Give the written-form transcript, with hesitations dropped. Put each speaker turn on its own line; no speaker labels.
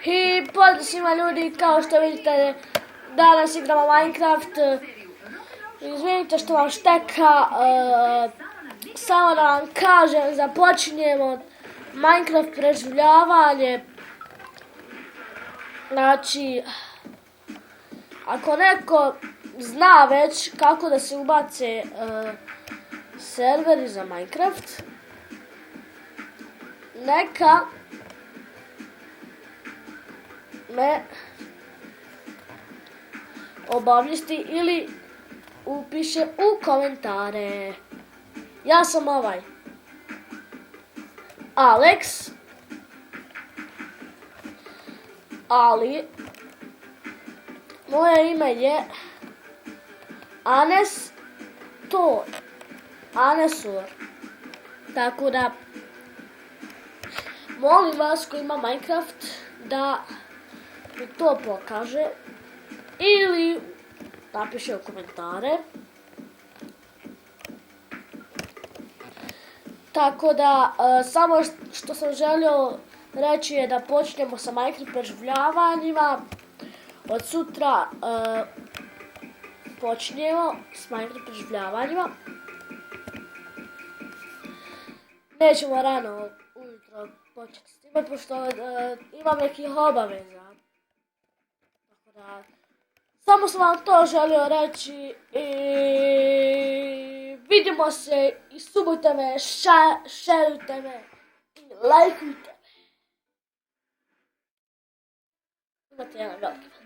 I pozdrav svima ljudi, kao što vidite, danas igramo Minecraft. Izvinite što vam šteka, samo da vam kažem, započinjemo Minecraft preživljavanje. Znači, ako neko zna već kako da se ubace serveri za Minecraft, neka me obavijesti ili upiše u komentare. Ja sam Alex, ali moje ime je Anesor. Tako da molim vas ko ima Minecraft da mi to pokaže ili napiše u komentare. Tako da samo što sam želio reći je da počnemo sa Minecraft preživljavanjima. Od sutra počinjemo s Minecraft preživljavanjima. Nećemo rano ujutro početi s time, pošto imam nekih obaveza. Tako da, samo sam vam to želio reći i vidimo se i subujte me, šerujte me i lajkujte me. Imate jedan veliki